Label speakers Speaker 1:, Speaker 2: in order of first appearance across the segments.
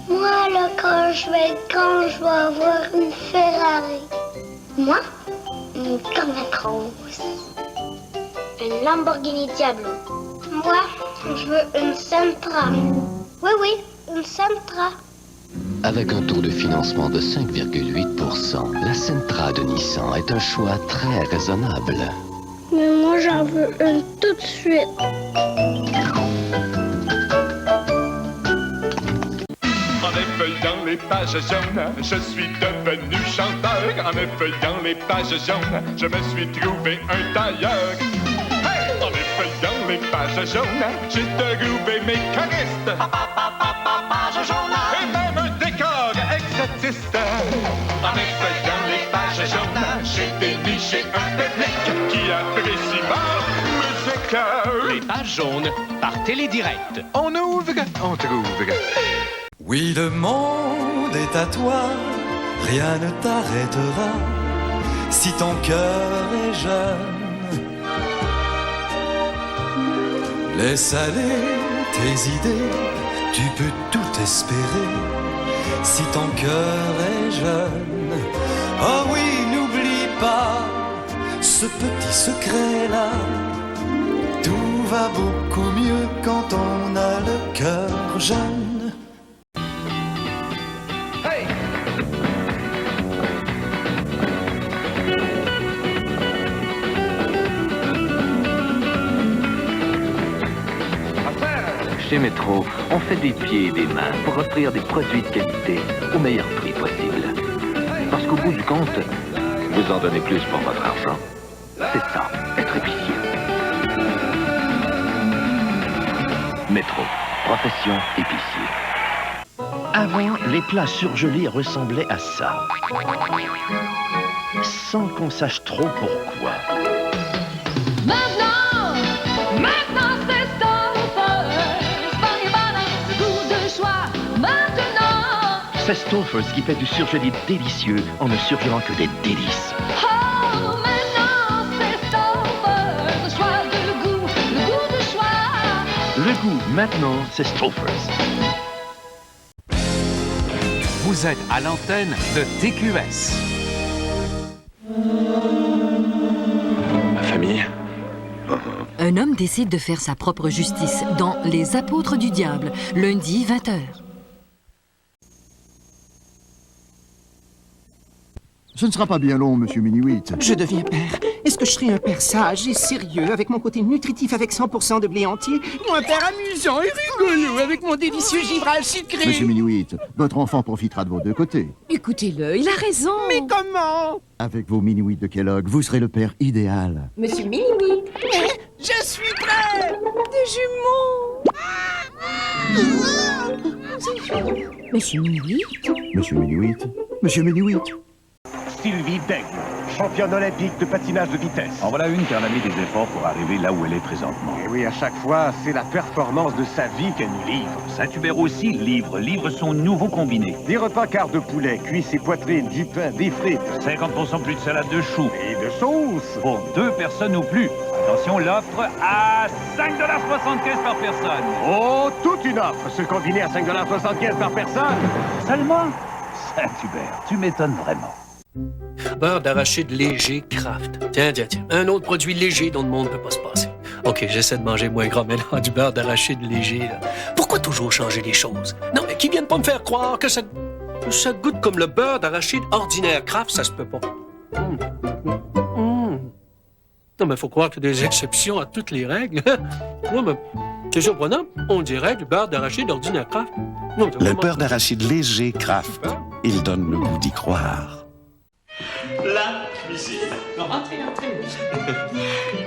Speaker 1: Moi, là, quand je vais être grand, je vais avoir une Ferrari. Moi, une Corvette rose. Une Lamborghini Diablo. Moi, je veux une Sentra. Oui, une Sentra.
Speaker 2: Avec un taux de financement de 5,8%, la Sentra de Nissan est un choix très raisonnable.
Speaker 1: Mais moi, j'en veux une tout de suite.
Speaker 3: En effeuillant les pages jaunes, je suis devenu chanteur. En effeuillant les pages jaunes, je me suis trouvé un tailleur. Hey! En effeuillant les pages jaunes, j'ai trouvé mes choristes. Page jaune. Et même un décor exotiste. En effeuillant les pages jaunes, j'ai déniché un public qui apprécie ma musique.
Speaker 4: Les pages jaunes, par Télédirect.
Speaker 3: On ouvre, on trouve.
Speaker 5: Oui, le monde est à toi, rien ne t'arrêtera si ton cœur est jeune. Laisse aller tes idées, tu peux tout espérer si ton cœur est jeune. Oh oui, n'oublie pas ce petit secret-là, tout va beaucoup mieux quand on a le cœur jeune.
Speaker 6: Chez Métro, on fait des pieds et des mains pour offrir des produits de qualité au meilleur prix possible. Parce qu'au bout du compte, vous en donnez plus pour votre argent. C'est ça, être épicier. Métro, profession épicier.
Speaker 7: Avant, les plats surgelés ressemblaient à ça. Sans qu'on sache trop pourquoi.
Speaker 8: Maintenant c'est Stouffer's. Paris balance, goût de choix. Maintenant.
Speaker 7: C'est Stouffer's qui fait du surgelé délicieux en ne surgelant que des délices.
Speaker 8: Oh, maintenant c'est Stouffer's. Choix de goût, le goût de choix.
Speaker 7: Le goût, maintenant, c'est Stouffer's.
Speaker 4: Vous êtes à l'antenne de TQS.
Speaker 2: Ma famille?
Speaker 9: Un homme décide de faire sa propre justice dans Les Apôtres du Diable, lundi 20h.
Speaker 10: Ce ne sera pas bien long, monsieur Minuit.
Speaker 11: Je deviens père. Est-ce que je serai un père sage et sérieux avec mon côté nutritif avec 100% de blé entier ou un père amusant et rigolo avec mon délicieux givrage sucré?
Speaker 10: Monsieur Minuit, votre enfant profitera de vos deux côtés.
Speaker 9: Écoutez-le, il a raison.
Speaker 11: Mais comment?
Speaker 10: Avec vos Minuit de Kellogg, vous serez le père idéal.
Speaker 9: Monsieur Minuit.
Speaker 11: Je suis prêt! Des jumeaux!
Speaker 9: Monsieur Minuit.
Speaker 10: Monsieur Minuit. Monsieur Minuit.
Speaker 12: Sylvie Daigle, championne olympique de patinage de vitesse.
Speaker 13: En voilà une qui en a mis des efforts pour arriver là où elle est présentement.
Speaker 12: Et oui, à chaque fois, c'est la performance de sa vie qu'elle nous livre.
Speaker 13: Saint-Hubert aussi livre son nouveau combiné.
Speaker 12: Des repas quart de poulet, cuisses et poitrines, du pain, des frites.
Speaker 13: 50% plus de salade de choux.
Speaker 12: Et de sauce.
Speaker 13: Pour 2 personnes ou plus. Attention, l'offre à 5,75$ par personne.
Speaker 12: Oh, toute une offre, ce combiné à 5,75$ par personne.
Speaker 13: Seulement? Saint-Hubert, tu m'étonnes vraiment.
Speaker 14: Beurre d'arachide léger Kraft. Tiens. Un autre produit léger dont le monde ne peut pas se passer. OK, j'essaie de manger moins gras, mais là, du beurre d'arachide léger, là. Pourquoi toujours changer les choses? Non, mais qu'ils viennent pas me faire croire que ça goûte comme le beurre d'arachide ordinaire Kraft, ça se peut pas. Non, mais faut croire qu'il y a des exceptions à toutes les règles. Ouais, mais c'est surprenant. On dirait du beurre d'arachide ordinaire Kraft. Non,
Speaker 15: le beurre d'arachide léger Kraft. Il donne le goût d'y croire.
Speaker 16: La cuisine. Entrez.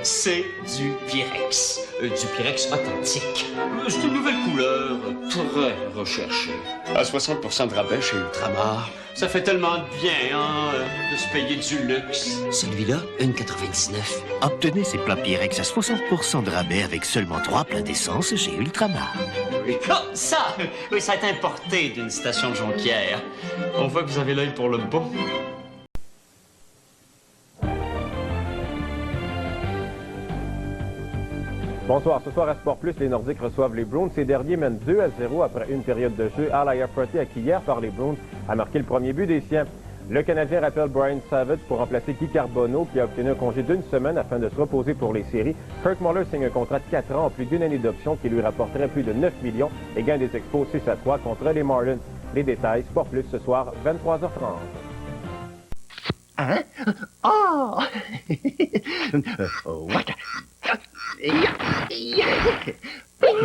Speaker 16: C'est du Pyrex. Du Pyrex authentique. C'est une nouvelle couleur, très recherchée. À 60% de rabais chez Ultramar. Ça fait tellement de bien, de se payer du luxe.
Speaker 17: Celui-là, 1,99. Obtenez ces plats Pyrex à 60% de rabais avec seulement 3 plats d'essence chez Ultramar.
Speaker 16: Oui, comme ça! Oui, ça a été importé d'une station de Jonquière. On voit que vous avez l'œil pour le bon.
Speaker 18: Bonsoir. Ce soir à Sport Plus, les Nordiques reçoivent les Bruins. Ces derniers mènent 2-0 après une période de jeu. Al Ayafrati, acquis hier par les Bruins, a marqué le premier but des siens. Le Canadien rappelle Brian Savage pour remplacer Guy Carbonneau, qui a obtenu un congé d'une semaine afin de se reposer pour les séries. Kirk Muller signe un contrat de 4 ans en plus d'une année d'option qui lui rapporterait plus de 9 millions et gagne des expos 6-3 contre les Marlins. Les détails, Sport Plus ce soir, 23h30.
Speaker 17: Hein? Oh!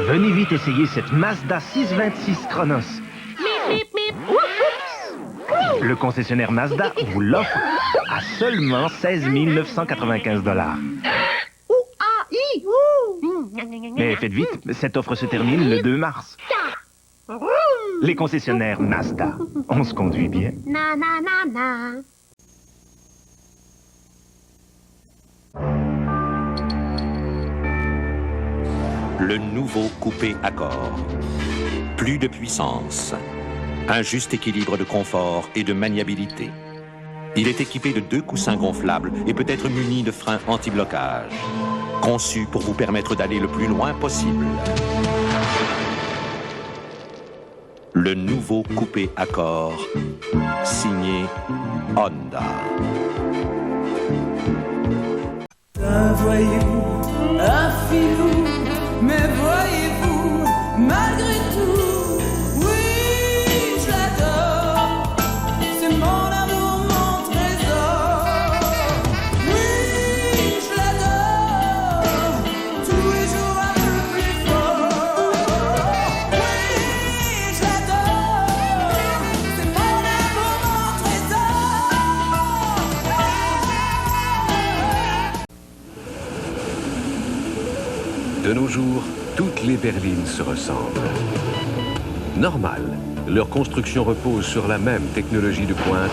Speaker 7: Venez vite essayer cette Mazda 626 Chronos. Le concessionnaire Mazda vous l'offre à seulement 16 995 $. Mais faites vite, cette offre se termine le 2 mars. Les concessionnaires Mazda, on se conduit bien.
Speaker 8: Na na na na.
Speaker 19: Le nouveau coupé Accord. Plus de puissance. Un juste équilibre de confort et de maniabilité. Il est équipé de 2 coussins gonflables et peut être muni de freins anti-blocage. Conçu pour vous permettre d'aller le plus loin possible. Le nouveau coupé Accord. Signé Honda.
Speaker 20: Un voyou, un filou, mais voyez-vous, malgré tout, oui, je l'adore. C'est mon amour, mon trésor. Oui, je l'adore. Tous les jours un peu plus fort. Oui, je l'adore. C'est mon amour, mon trésor.
Speaker 4: De nos jours, toutes les berlines se ressemblent. Normal, leur construction repose sur la même technologie de pointe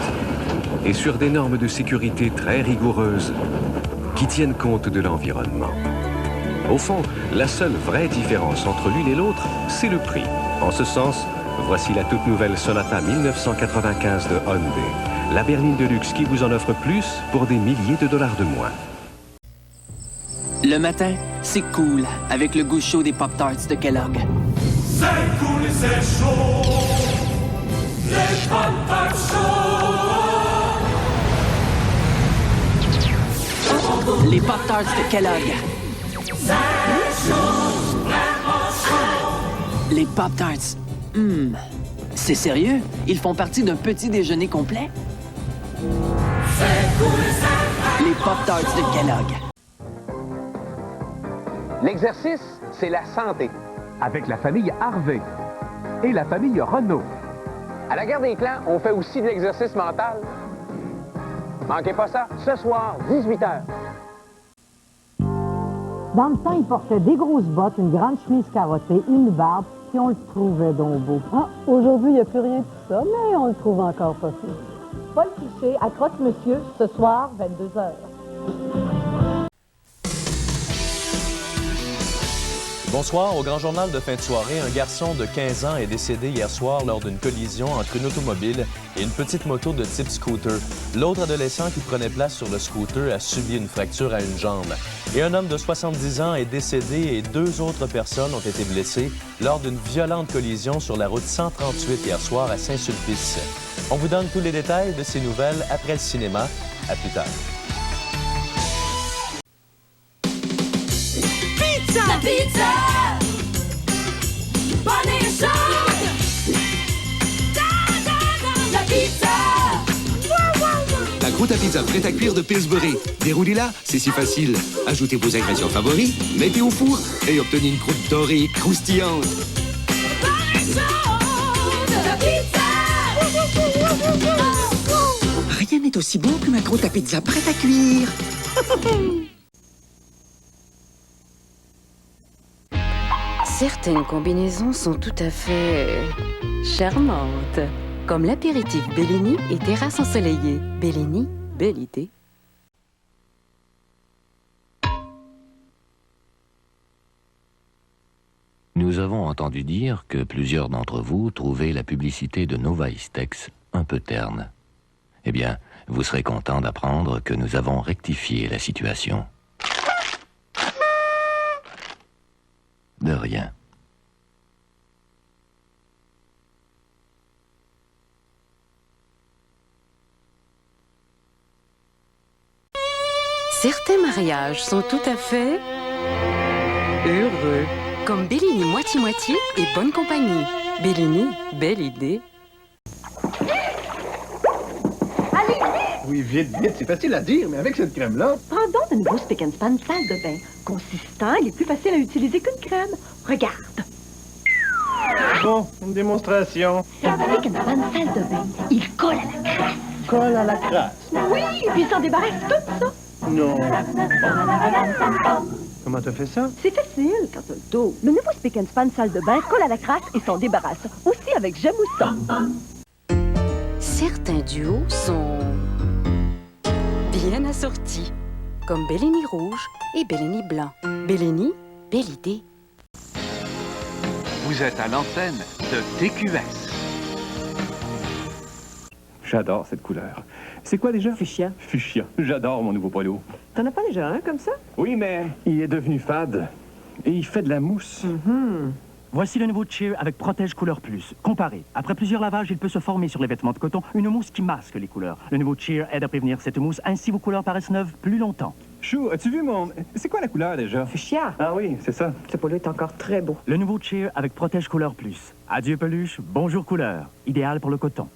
Speaker 4: et sur des normes de sécurité très rigoureuses qui tiennent compte de l'environnement. Au fond, la seule vraie différence entre l'une et l'autre, c'est le prix. En ce sens, voici la toute nouvelle Sonata 1995 de Hyundai, la berline de luxe qui vous en offre plus pour des milliers de dollars de moins.
Speaker 21: Le matin, c'est cool avec le goût chaud des Pop-Tarts de Kellogg.
Speaker 20: C'est cool et c'est chaud. Les Pop-Tarts chauds.
Speaker 21: Les Pop-Tarts de Kellogg.
Speaker 20: C'est chaud, vraiment chaud.
Speaker 21: Les Pop-Tarts. C'est sérieux? Ils font partie d'un petit déjeuner complet?
Speaker 20: C'est cool et c'est
Speaker 21: Les Pop-Tarts de Kellogg.
Speaker 22: L'exercice, c'est la santé. Avec la famille Harvey et la famille Renault. À la Guerre des Clans, on fait aussi de l'exercice mental. Manquez pas ça, ce soir, 18h.
Speaker 23: Dans le temps, il portait des grosses bottes, une grande chemise carottée, une barbe, puis on le trouvait donc beau. Ah, aujourd'hui, il n'y a plus rien de tout ça, mais on le trouve encore possible. Paul Piché, à Croque-Monsieur, ce soir, 22h.
Speaker 24: Bonsoir. Au grand journal de fin de soirée, un garçon de 15 ans est décédé hier soir lors d'une collision entre une automobile et une petite moto de type scooter. L'autre adolescent qui prenait place sur le scooter a subi une fracture à une jambe. Et un homme de 70 ans est décédé et 2 autres personnes ont été blessées lors d'une violente collision sur la route 138 hier soir à Saint-Sulpice. On vous donne tous les détails de ces nouvelles après le cinéma. À plus tard.
Speaker 20: Pizza! La pizza! Bonne et chaude! La pizza!
Speaker 25: La croûte à pizza prête à cuire de Pillsbury. Déroulez-la, c'est si facile. Ajoutez vos ingrédients favoris, mettez au four et obtenez une croûte dorée et croustillante.
Speaker 20: Bonne et chaude! La pizza!
Speaker 26: Rien n'est aussi bon qu'une croûte à pizza prête à cuire.
Speaker 27: Certaines combinaisons sont tout à fait charmantes, comme l'apéritif Bellini et terrasse ensoleillée. Bellini, belle idée.
Speaker 2: Nous avons entendu dire que plusieurs d'entre vous trouvaient la publicité de Nova Istex un peu terne. Eh bien, vous serez content d'apprendre que nous avons rectifié la situation. De rien.
Speaker 27: Certains mariages sont tout à fait heureux, comme Bellini moitié-moitié et bonne compagnie. Bellini, belle idée.
Speaker 1: Allez,
Speaker 3: Oui, vite, c'est facile à dire, mais avec cette crème-là...
Speaker 1: prends donc de nouveau Spick & Span salle de bain. Consistant, il est plus facile à utiliser qu'une crème. Regarde.
Speaker 3: Bon, une démonstration.
Speaker 1: Spick & Span salle de bain, il colle à la crasse.
Speaker 3: Colle à la crasse.
Speaker 1: Oui, et puis il s'en débarrasse tout ça.
Speaker 3: Non. Comment t'as fait ça?
Speaker 1: C'est facile quand t'as le dos. Le nouveau Spick & Span salle de bain colle à la crasse et s'en débarrasse. Aussi avec Jamoussa.
Speaker 27: Certains duos sont bien assortis, comme Bellini rouge et Bellini blanc. Bellini, belle idée.
Speaker 13: Vous êtes à l'antenne de TQS.
Speaker 5: J'adore cette couleur. C'est quoi déjà? Fuchsia. Fuchsia. J'adore mon nouveau polo.
Speaker 1: T'en as pas déjà un comme ça?
Speaker 5: Oui, mais il est devenu fade. Et il fait de la mousse.
Speaker 6: Voici le nouveau Cheer avec Protège Couleur Plus. Comparé. Après plusieurs lavages, il peut se former sur les vêtements de coton une mousse qui masque les couleurs. Le nouveau Cheer aide à prévenir cette mousse, ainsi vos couleurs paraissent neuves plus longtemps.
Speaker 5: Chou, as-tu vu mon... C'est quoi la couleur déjà?
Speaker 1: Fuchsia.
Speaker 5: Ah oui, c'est ça.
Speaker 1: Ce polo est encore très beau.
Speaker 6: Le nouveau Cheer avec Protège Couleur Plus. Adieu peluche, bonjour couleur. Idéal pour le coton.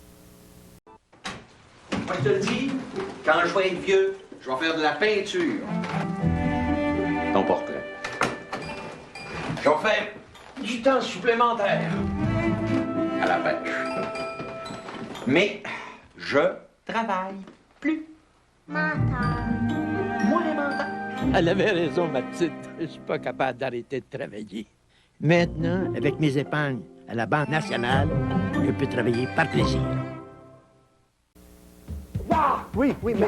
Speaker 9: Moi, je te le dis, quand je vais être vieux, je vais faire de la peinture.
Speaker 19: Ton portrait.
Speaker 9: Je vais faire du temps supplémentaire à la pêche. Mais je travaille plus. Moins mental.
Speaker 10: Elle avait raison, ma petite. Je suis pas capable d'arrêter de travailler. Maintenant, avec mes épargnes à la Banque nationale, je peux travailler par plaisir.
Speaker 11: Ah! Oui, mais...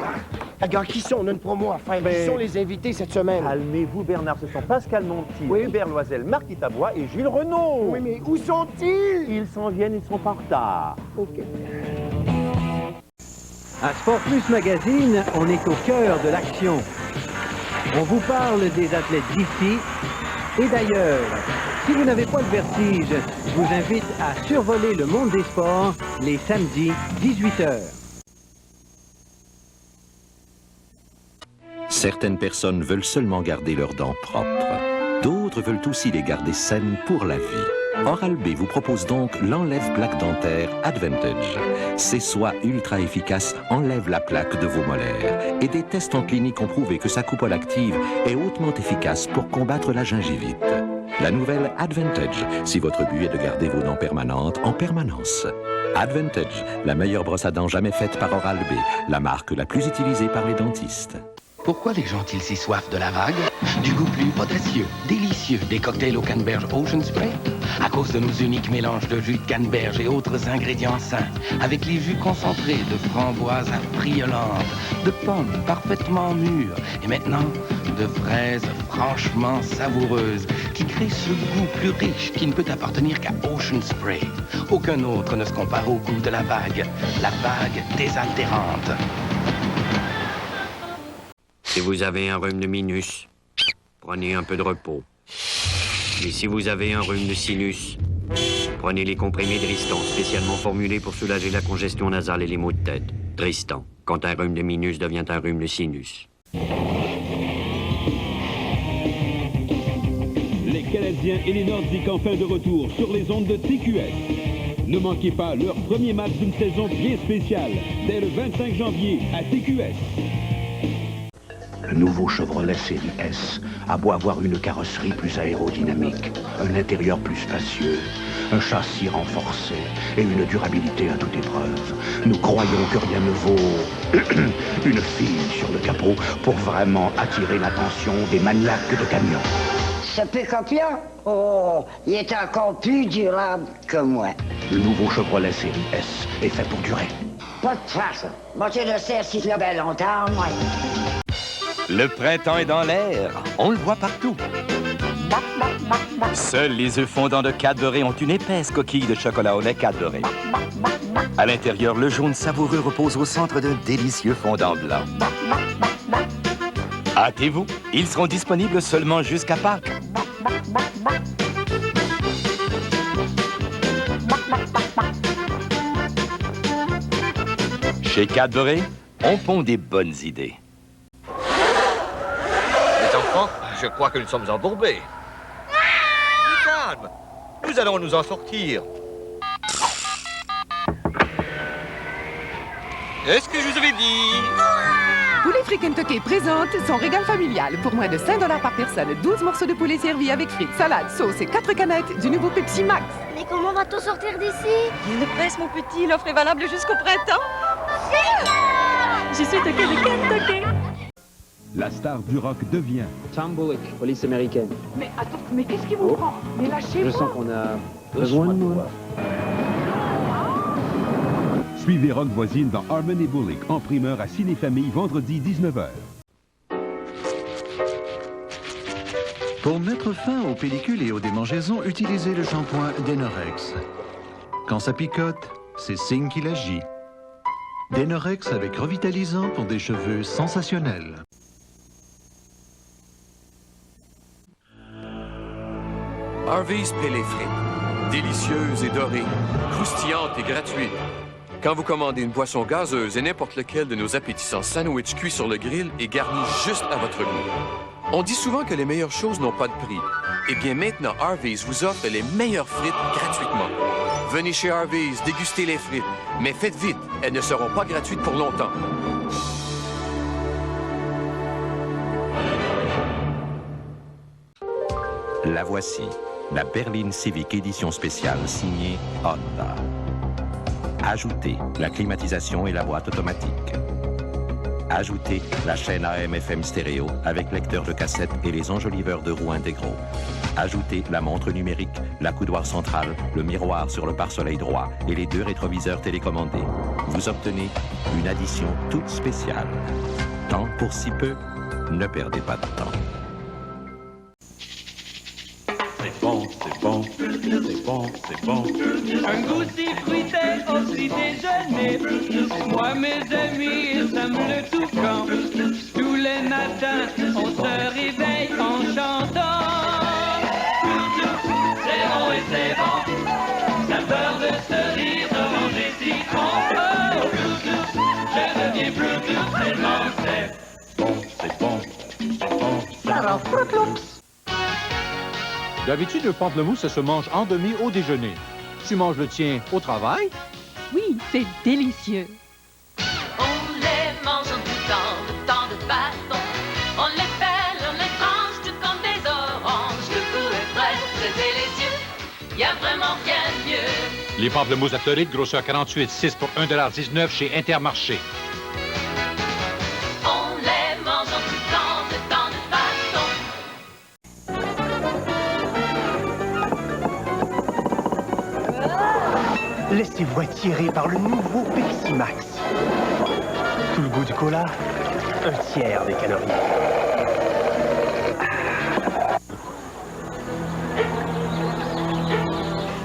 Speaker 11: Regarde, qui sont? On a une promo à faire. Qui sont les invités cette semaine?
Speaker 28: Calmez-vous, Bernard. Ce sont Pascal Monti, Hubert Loisel, Marc Itabois et Jules Renaud.
Speaker 11: Oui, mais où sont-ils?
Speaker 28: Ils s'en viennent, ils sont pas en retard.
Speaker 11: OK.
Speaker 29: À Sport Plus Magazine, on est au cœur de l'action. On vous parle des athlètes d'ici et d'ailleurs. Si vous n'avez pas de vertige, je vous invite à survoler le monde des sports les samedis, 18h.
Speaker 19: Certaines personnes veulent seulement garder leurs dents propres. D'autres veulent aussi les garder saines pour la vie. Oral-B vous propose donc l'enlève-plaque dentaire Advantage. Ces soies ultra efficaces enlèvent la plaque de vos molaires. Et des tests en clinique ont prouvé que sa coupole active est hautement efficace pour combattre la gingivite. La nouvelle Advantage, si votre but est de garder vos dents permanentes en permanence. Advantage, la meilleure brosse à dents jamais faite par Oral-B, la marque la plus utilisée par les dentistes.
Speaker 30: Pourquoi les gens ont-ils si soif de la vague? Du goût plus potassieux, délicieux des cocktails au canneberge Ocean Spray? À cause de nos uniques mélanges de jus de canneberge et autres ingrédients sains, avec les jus concentrés de framboises affriolantes, de pommes parfaitement mûres, et maintenant de fraises franchement savoureuses, qui créent ce goût plus riche qui ne peut appartenir qu'à Ocean Spray. Aucun autre ne se compare au goût de la vague désaltérante.
Speaker 16: Si vous avez un rhume de minus, prenez un peu de repos. Et si vous avez un rhume de sinus, prenez les comprimés Dristan, spécialement formulés pour soulager la congestion nasale et les maux de tête. Dristan, quand un rhume de minus devient un rhume de sinus.
Speaker 31: Les Canadiens et les Nordiques enfin de retour sur les ondes de TQS. Ne manquez pas leur premier match d'une saison bien spéciale, dès le 25 janvier à TQS.
Speaker 32: Le nouveau Chevrolet Série S a beau avoir une carrosserie plus aérodynamique, un intérieur plus spacieux, un châssis renforcé et une durabilité à toute épreuve. Nous croyons que rien ne vaut une fille sur le capot pour vraiment attirer l'attention des maniaques de camions.
Speaker 33: Ce pick-up-là, oh, il est encore plus durable que moi.
Speaker 32: Le nouveau Chevrolet Série S est fait pour durer.
Speaker 33: Pas de trace. Moi, je le sais si je l'avais longtemps, moi.
Speaker 34: Le printemps est dans l'air, on le voit partout. Seuls les œufs fondants de Cadbury ont une épaisse coquille de chocolat au lait Cadbury. À l'intérieur, le jaune savoureux repose au centre d'un délicieux fondant blanc. Hâtez-vous, ils seront disponibles seulement jusqu'à Pâques. Chez Cadbury, on pond des bonnes idées.
Speaker 4: Les enfants, je crois que nous sommes embourbés. Calme, nous allons nous en sortir. Est-ce que je vous avais dit?
Speaker 7: Poulet Frit Kentucky présente son régal familial pour moins de 5 $ par personne. 12 morceaux de poulet servis avec frites, salade, sauce et 4 canettes du nouveau Pepsi Max.
Speaker 8: Mais comment va-t-on sortir d'ici?
Speaker 1: Rien de presse, mon petit. L'offre est valable jusqu'au printemps. Je suis toqué de Kentucky.
Speaker 31: La star du rock devient...
Speaker 12: Tom Bullock, police américaine.
Speaker 1: Mais attends, mais qu'est-ce qui vous prend? Mais lâchez-moi.
Speaker 12: Je sens qu'on a besoin de moi.
Speaker 31: Suivez Rock Voisine dans Harmony Bullock, en primeur à Ciné-Famille, vendredi 19h.
Speaker 14: Pour mettre fin aux pellicules et aux démangeaisons, utilisez le shampoing Denorex. Quand ça picote, c'est signe qu'il agit. Denorex avec revitalisant pour des cheveux sensationnels.
Speaker 15: Harvey's paie les frites. Délicieuses et dorées, croustillantes et gratuites. Quand vous commandez une boisson gazeuse et n'importe lequel de nos appétissants sandwichs cuits sur le grill est garni juste à votre goût. On dit souvent que les meilleures choses n'ont pas de prix. Eh bien maintenant, Harvey's vous offre les meilleures frites gratuitement. Venez chez Harvey's déguster les frites, mais faites vite, elles ne seront pas gratuites pour longtemps.
Speaker 19: La voici, la berline Civic édition spéciale signée Honda. Ajoutez la climatisation et la boîte automatique. Ajoutez la chaîne AM/FM stéréo avec lecteur de cassette et les enjoliveurs de roues intégraux. Ajoutez la montre numérique, la coudoir centrale, le miroir sur le pare-soleil droit et les 2 rétroviseurs télécommandés. Vous obtenez une addition toute spéciale. Tant pour si peu, ne perdez pas de temps.
Speaker 31: C'est bon, c'est bon, c'est bon, c'est bon.
Speaker 17: Un goût si fruité au petit déjeuner. Moi, mes amis, ça me le toucan. Tous les matins, on se réveille en chantant. C'est bon et c'est bon. Saveur de cerise, orange et citron. Oh, je deviens Bluetooth tellement c'est
Speaker 31: bon, c'est bon, c'est bon.
Speaker 17: Ça rend Fruit Loops.
Speaker 18: D'habitude, le pamplemousse, ça se mange en demi au déjeuner. Tu manges le tien au travail?
Speaker 1: Oui, c'est délicieux.
Speaker 20: On les mange en tout temps, de temps de bâton. On les pèle, on les tranche, tout comme des oranges. Le goût est frais, c'est délicieux. Y a vraiment rien de mieux.
Speaker 18: Les pamplemousses à Floride, grosseur 48,6 pour 1,19 $ chez Intermarché.
Speaker 20: On les mange en tout temps, de temps de bâton.
Speaker 11: Laissez-vous attirer par le nouveau Pepsi Max. Tout le goût du cola, 1/3 des calories.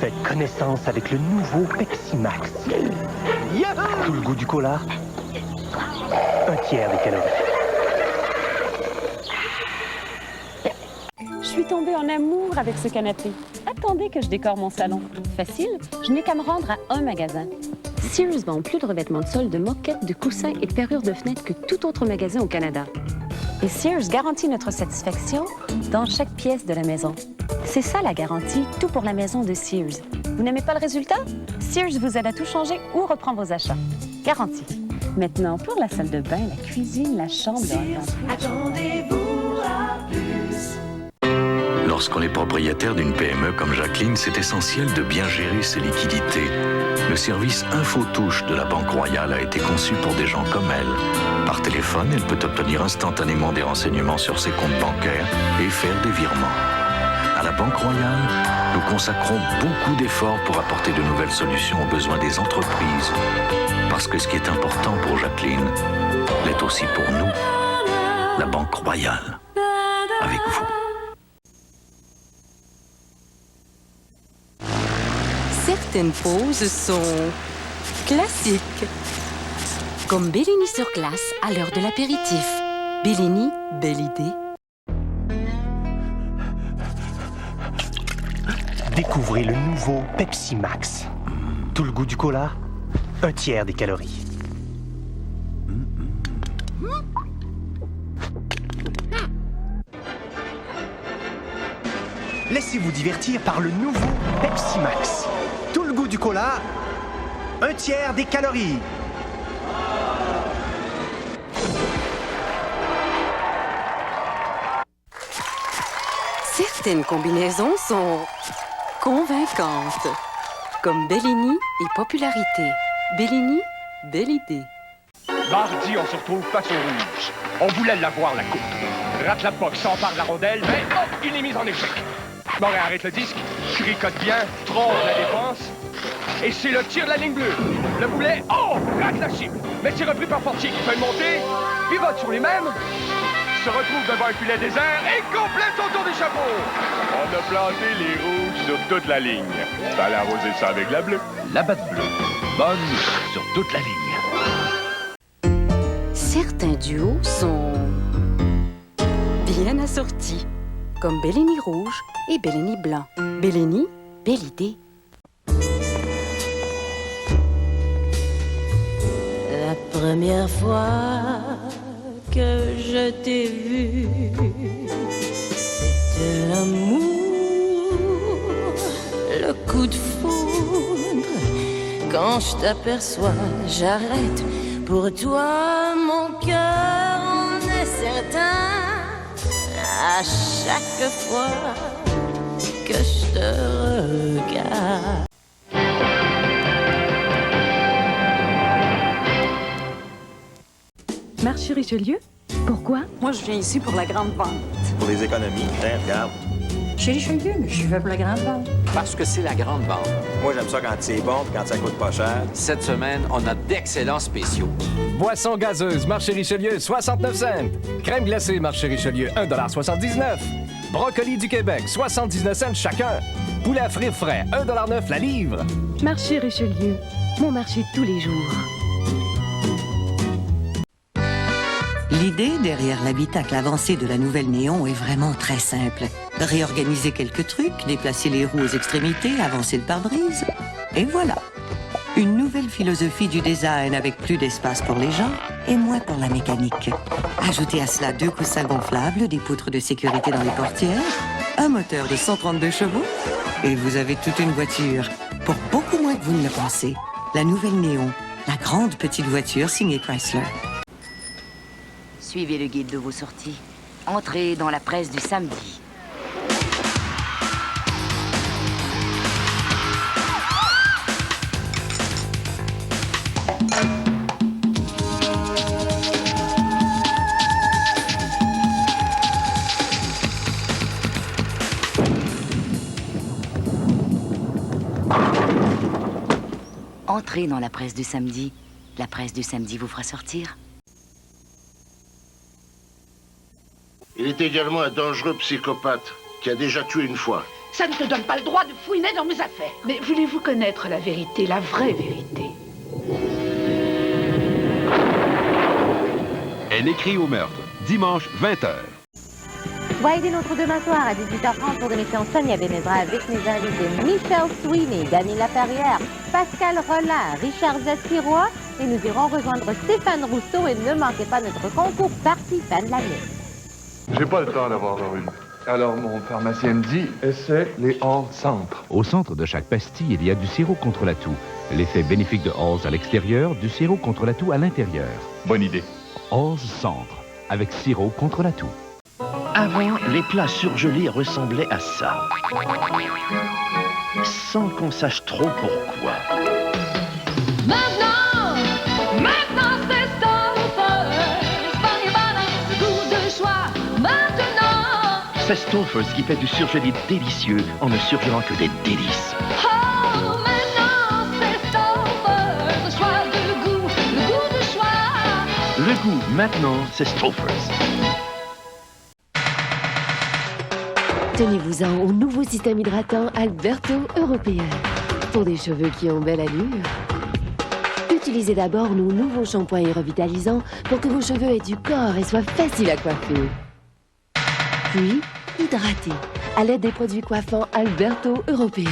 Speaker 11: Faites connaissance avec le nouveau Pepsi Max. Tout le goût du cola, 1/3 des calories.
Speaker 27: Je suis tombée en amour avec ce canapé. Attendez que je décore mon salon. Facile, je n'ai qu'à me rendre à un magasin. Sears vend plus de revêtements de sol, de moquettes, de coussins et de parures de fenêtres que tout autre magasin au Canada. Et Sears garantit notre satisfaction dans chaque pièce de la maison. C'est ça la garantie, tout pour la maison de Sears. Vous n'aimez pas le résultat? Sears vous aide à tout changer ou reprend vos achats. Garantie. Maintenant, pour la salle de bain, la cuisine, la chambre...
Speaker 20: Attendez-vous à plus.
Speaker 2: Lorsqu'on est propriétaire d'une PME comme Jacqueline, c'est essentiel de bien gérer ses liquidités. Le service InfoTouche de la Banque Royale a été conçu pour des gens comme elle. Par téléphone, elle peut obtenir instantanément des renseignements sur ses comptes bancaires et faire des virements. À la Banque Royale, nous consacrons beaucoup d'efforts pour apporter de nouvelles solutions aux besoins des entreprises. Parce que ce qui est important pour Jacqueline l'est aussi pour nous. La Banque Royale. Avec vous.
Speaker 27: Certaines pauses sont classiques. Comme Bellini sur glace à l'heure de l'apéritif. Bellini, belle idée.
Speaker 11: Découvrez le nouveau Pepsi Max. Tout le goût du cola, 1/3 des calories. Laissez-vous divertir par le nouveau Pepsi Max. Tout le goût du cola, un tiers des calories.
Speaker 3: Certaines combinaisons sont convaincantes, comme Bellini et popularité. Bellini, belle idée.
Speaker 5: Mardi, on se retrouve face au rouge. On voulait l'avoir, la coupe. Rate la POC, s'empare de la rondelle, mais hop, il est mis en échec. Moret arrête le disque, tricote bien, trompe la défense, et c'est le tir de la ligne bleue. Le boulet, oh, rate la cible. Mais c'est repris par Fortier qui fait monter, pivote sur lui-même, se retrouve devant un filet désert et complète son tour d'échafaud. On a planté les rouges sur toute la ligne. Fallait arroser ça avec la bleue.
Speaker 6: La batte bleue, bonne sur toute la ligne.
Speaker 3: Certains duos sont bien assortis, comme Bellini rouge et Bellini blanc. Bellini, belle idée.
Speaker 9: La première fois que je t'ai vu, c'était l'amour, le coup de foudre. Quand je t'aperçois, j'arrête. Pour toi, mon cœur en est certain. À chaque fois que je te regarde.
Speaker 1: Marché Richelieu? Pourquoi?
Speaker 27: Moi, je viens ici pour la grande vente.
Speaker 34: Pour les économies, regarde.
Speaker 10: Chez Richelieu, mais je vais pour la grande vente.
Speaker 13: Parce que c'est la grande vente.
Speaker 34: Moi, j'aime ça quand c'est bon et quand ça coûte pas cher.
Speaker 13: Cette semaine, on a d'excellents spéciaux.
Speaker 31: Boisson gazeuse, Marché Richelieu, 69 cents. Crème glacée, Marché Richelieu, 1,79 $. Brocoli du Québec, 79 cents chacun. Poulet à frire frais, 1,9 $ la livre.
Speaker 1: Marché Richelieu, mon marché de tous les jours.
Speaker 21: L'idée derrière l'habitacle avancé de la nouvelle Néon est vraiment très simple. Réorganiser quelques trucs, déplacer les roues aux extrémités, avancer le pare-brise. Et voilà. Une nouvelle philosophie du design avec plus d'espace pour les gens et moins pour la mécanique. Ajoutez à cela 2 coussins gonflables, des poutres de sécurité dans les portières, un moteur de 132 chevaux et vous avez toute une voiture. Pour beaucoup moins que vous ne le pensez. La nouvelle Néon, la grande petite voiture signée Chrysler.
Speaker 3: Suivez le guide de vos sorties. Entrez dans la presse du samedi. Entrez dans la presse du samedi. La presse du samedi vous fera sortir.
Speaker 22: Il est également un dangereux psychopathe qui a déjà tué une fois.
Speaker 23: Ça ne te donne pas le droit de fouiner dans mes affaires. Mais voulez-vous connaître la vérité, la vraie vérité?
Speaker 31: Elle écrit au meurtre, dimanche 20h.
Speaker 24: Voyez notre demain soir à 18h30 pour l'émission Sonia Benezra avec mes invités Michel Sweeney, Dany Laperrière, Pascal Rollin, Richard Zassirois et nous irons rejoindre Stéphane Rousseau et ne manquez pas notre concours Partie fin de l'année.
Speaker 25: J'ai pas le temps d'avoir une. Alors mon pharmacien me dit, essaie les hors-centres.
Speaker 26: Au centre de chaque pastille, il y a du sirop contre la toux. L'effet bénéfique de Halls à l'extérieur, du sirop contre la toux à l'intérieur.
Speaker 25: Bonne idée.
Speaker 26: Halls Centre, avec sirop contre la toux.
Speaker 11: Avant, les plats surgelés ressemblaient à ça. Sans qu'on sache trop pourquoi.
Speaker 20: Maintenant c'est Stouffer's, ce goût de choix, maintenant.
Speaker 11: C'est Stouffer's qui fait du surgelé délicieux en ne surgelant que des délices.
Speaker 20: Oh, maintenant c'est Stouffer's, le choix de goût, le goût de choix.
Speaker 11: Le goût, maintenant, c'est Stouffer's.
Speaker 27: Tenez-vous-en au nouveau système hydratant Alberto Européen. Pour des cheveux qui ont belle allure. Utilisez d'abord nos nouveaux shampoings et revitalisants pour que vos cheveux aient du corps et soient faciles à coiffer. Puis, hydratez à l'aide des produits coiffants Alberto Européen.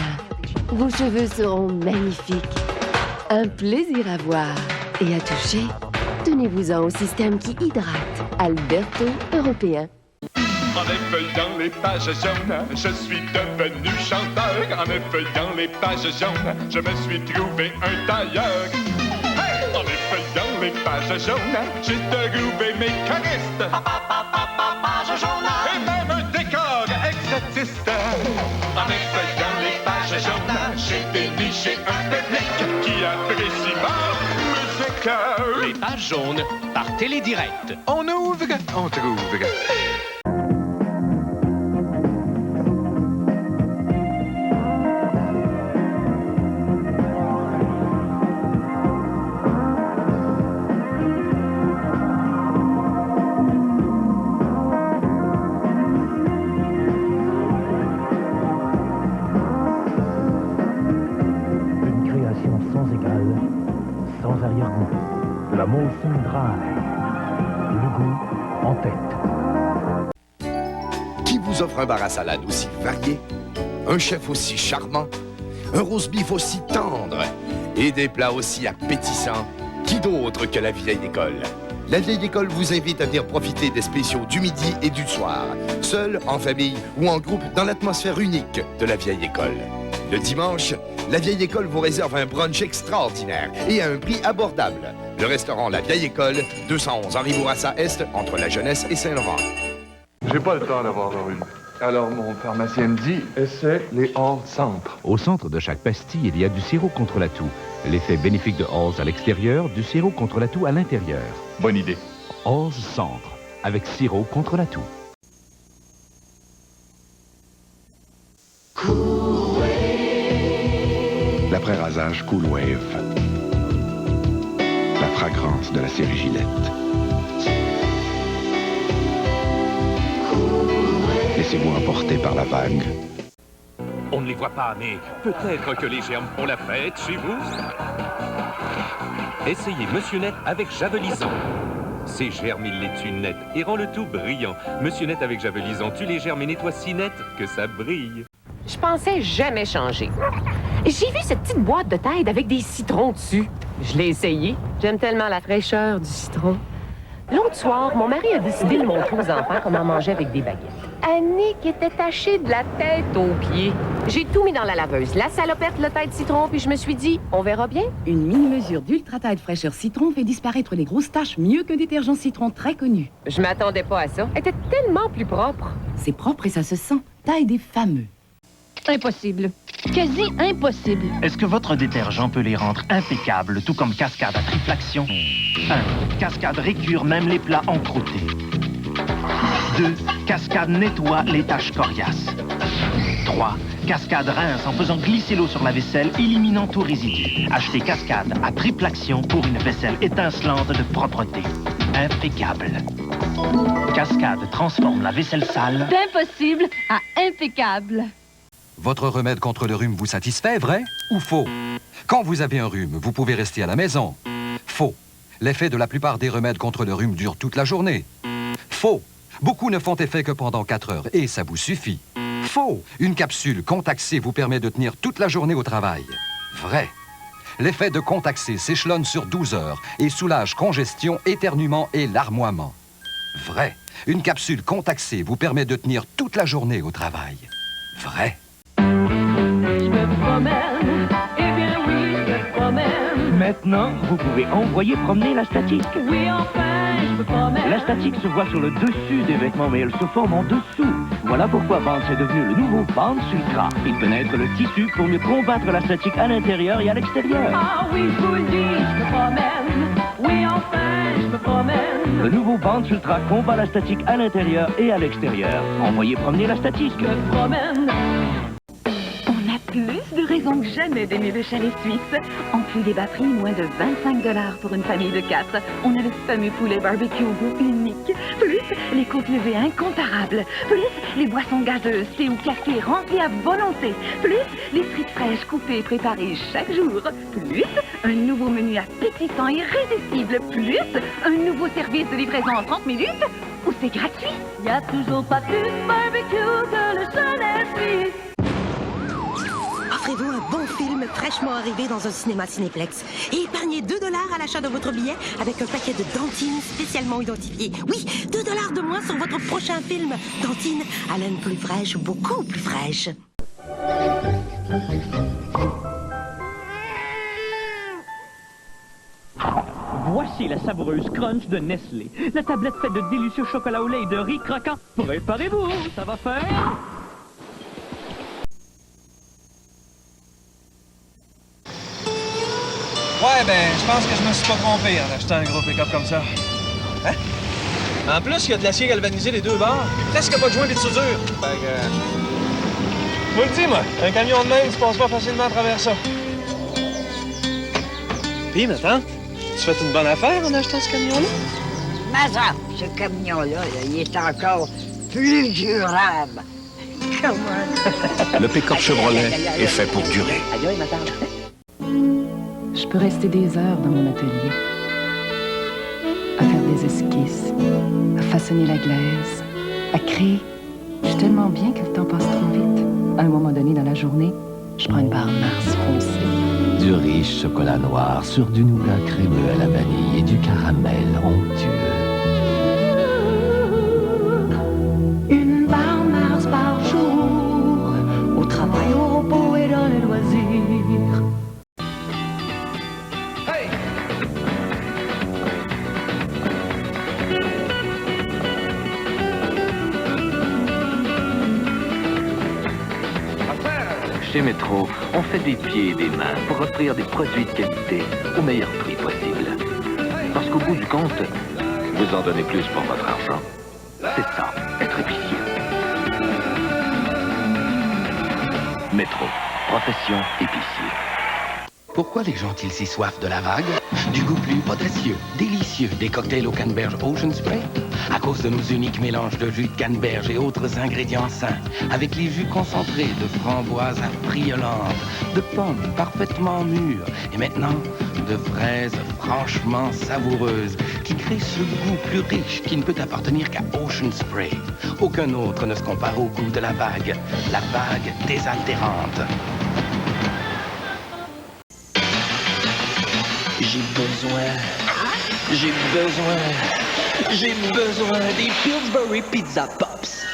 Speaker 27: Vos cheveux seront magnifiques. Un plaisir à voir et à toucher. Tenez-vous-en au système qui hydrate Alberto Européen.
Speaker 4: En effeuillant les pages jaunes, je suis devenu chanteur. En effeuillant les pages jaunes, je me suis trouvé un tailleur. Hey! En effeuillant les pages jaunes, j'ai trouvé mes choristes. Page jaune. Et même un décor exotiste. En effeuillant les pages jaunes, j'ai déniché un public qui apprécie ma musique.
Speaker 7: Les pages jaunes, par Télédirect. On ouvre, on trouve.
Speaker 11: Sans égal, sans arrière-goût. De la Molson Dry. Le goût en tête.
Speaker 8: Qui vous offre un bar à salade aussi varié, un chef aussi charmant, un roast beef aussi tendre et des plats aussi appétissants? Qui d'autre que la vieille école? La vieille école vous invite à venir profiter des spéciaux du midi et du soir, seul, en famille ou en groupe dans l'atmosphère unique de la vieille école. Le dimanche, la vieille école vous réserve un brunch extraordinaire et à un prix abordable. Le restaurant La Vieille École, 211 Henri Bourassa Est, entre la Jeunesse et Saint-Laurent.
Speaker 25: J'ai pas le temps d'avoir un rhume. Alors mon pharmacien me dit, essaie les Halls Centre.
Speaker 26: Au centre de chaque pastille, il y a du sirop contre la toux. L'effet bénéfique de Halls à l'extérieur, du sirop contre la toux à l'intérieur.
Speaker 25: Bonne idée.
Speaker 26: Halls Centre, avec sirop contre la toux.
Speaker 12: L'après-rasage Cool Wave. La fragrance de la série Gillette. Laissez-vous emporter par la vague.
Speaker 14: On ne les voit pas, mais peut-être que les germes font la fête chez vous. Essayez Monsieur Net avec Javelisant. Ces germes, il les tue net et rend le tout brillant. Monsieur Net avec Javelisant tue les germes et nettoie si net que ça brille.
Speaker 15: Je pensais jamais changer. J'ai vu cette petite boîte de Tide avec des citrons dessus. Je l'ai essayé. J'aime tellement la fraîcheur du citron. L'autre soir, mon mari a décidé de montrer aux enfants comment manger avec des baguettes. Annick était tachée de la tête aux pieds. J'ai tout mis dans la laveuse, la salopette, le Tide citron, puis je me suis dit, on verra bien.
Speaker 16: Une mini-mesure d'Ultra Tide fraîcheur citron fait disparaître les grosses taches mieux qu'un détergent citron très connu.
Speaker 15: Je m'attendais pas à ça. Elle était tellement plus propre.
Speaker 16: C'est propre et ça se sent. Tide est fameux.
Speaker 1: Impossible. Quasi impossible.
Speaker 11: Est-ce que votre détergent peut les rendre impeccables, tout comme Cascade à triflaction? 1. Cascade récure même les plats encroûtés. 2. Cascade nettoie les taches coriaces. 3. Cascade rince en faisant glisser l'eau sur la vaisselle, éliminant tout résidu. Achetez Cascade à triple action pour une vaisselle étincelante de propreté. Impeccable. Cascade transforme la vaisselle sale
Speaker 1: D'impossible à impeccable.
Speaker 17: Votre remède contre le rhume vous satisfait, vrai ou faux? Quand vous avez un rhume, vous pouvez rester à la maison. Faux. L'effet de la plupart des remèdes contre le rhume dure toute la journée. Faux. Beaucoup ne font effet que pendant 4 heures et ça vous suffit. Faux. Une capsule Contac-C vous permet de tenir toute la journée au travail. Vrai. L'effet de Contac-C s'échelonne sur 12 heures et soulage congestion, éternuement et larmoiement. Vrai. Une capsule Contac-C vous permet de tenir toute la journée au travail. Vrai.
Speaker 1: Je me promène, eh bien oui, je me promène.
Speaker 11: Maintenant, vous pouvez envoyer promener la statique.
Speaker 1: Oui, enfin, je me promène.
Speaker 11: La statique se voit sur le dessus des vêtements, mais elle se forme en dessous. Voilà pourquoi Vans est devenu le nouveau Vans Ultra. Il pénètre le tissu pour mieux combattre la statique à l'intérieur et à l'extérieur.
Speaker 1: Ah oui, je vous le dis, je me promène. Oui, enfin, je me promène.
Speaker 11: Le nouveau Vans Ultra combat la statique à l'intérieur et à l'extérieur. Envoyez promener la statique.
Speaker 1: Je me promène.
Speaker 16: Plus de raisons que jamais d'aimer le chalet suisse. En plus des batteries, moins de 25 $ pour une famille de 4. On a le fameux poulet barbecue au goût unique. Plus les côtes levées incomparables. Plus les boissons gazeuses, thé ou café remplis à volonté. Plus les frites fraîches coupées et préparées chaque jour. Plus un nouveau menu appétissant et irrésistible. Plus un nouveau service de livraison en 30 minutes. Ou c'est gratuit.
Speaker 1: Y a toujours pas plus de barbecue que le chalet suisse.
Speaker 21: Offrez
Speaker 2: Attendez-vous un bon film fraîchement arrivé dans un cinéma Cinéplex. Et épargnez 2 $ à l'achat de votre billet avec un paquet de dentines spécialement identifiées. Oui, 2 $ de moins sur votre prochain film. Dentines, haleine plus fraîche, beaucoup plus fraîche.
Speaker 5: Voici la savoureuse crunch de Nestlé. La tablette faite de délicieux chocolat au lait et de riz croquant. Préparez-vous, ça va faire...
Speaker 6: Ouais, ben, je pense que je me suis pas trompé en achetant un gros pick-up comme ça. Hein? En plus, il y a de l'acier galvanisé les deux bords. Presque pas de joint et de soudure. Fait que... Je vous le dis, moi, un camion de même, tu passes pas facilement à travers ça. Puis, maintenant, tu fais une bonne affaire en achetant ce camion-là?
Speaker 9: Mais ça, ce camion-là, il est encore plus durable.
Speaker 8: Le pick-up Chevrolet est fait pour durer.
Speaker 9: Aïe, madame.
Speaker 10: Je peux rester des heures dans mon atelier, à faire des esquisses, à façonner la glaise, à créer. Je suis tellement bien que le temps passe trop vite. À un moment donné dans la journée, je prends une barre Mars foncée.
Speaker 13: Du riche chocolat noir sur du nougat crémeux à la vanille et du caramel onctueux.
Speaker 10: Une barre Mars par jour, au travail, au repos et dans les loisirs.
Speaker 26: Chez Métro, on fait des pieds et des mains pour offrir des produits de qualité au meilleur prix possible. Parce qu'au bout du compte, vous en donnez plus pour votre argent. C'est ça, être épicier. Métro, profession épicier.
Speaker 13: Pourquoi les gens ont-ils si soif de la vague? Du goût plus potassieux, délicieux des cocktails au canneberge Ocean Spray? À cause de nos uniques mélanges de jus de canneberge et autres ingrédients sains, avec les jus concentrés de framboises affriolantes, de pommes parfaitement mûres, et maintenant de fraises franchement savoureuses, qui créent ce goût plus riche qui ne peut appartenir qu'à Ocean Spray. Aucun autre ne se compare au goût de la vague désaltérante.
Speaker 18: J'ai besoin des Pillsbury Pizza Pops.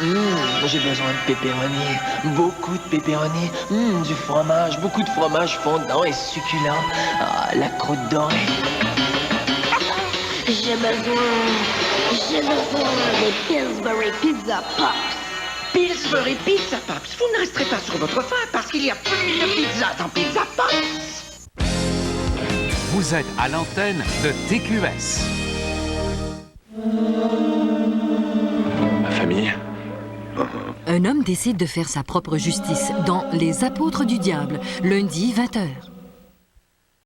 Speaker 18: J'ai besoin de pepperoni, beaucoup de pepperoni, du fromage, beaucoup de fromage fondant et succulent. Ah, la croûte dorée.
Speaker 9: J'ai besoin des Pillsbury Pizza Pops.
Speaker 19: Pillsbury Pizza Pops, vous ne resterez pas sur votre faim parce qu'il y a plus de pizza dans Pizza Pops.
Speaker 31: Vous êtes à l'antenne de TQS.
Speaker 12: Ma famille.
Speaker 28: Un homme décide de faire sa propre justice dans Les Apôtres du Diable, lundi 20h.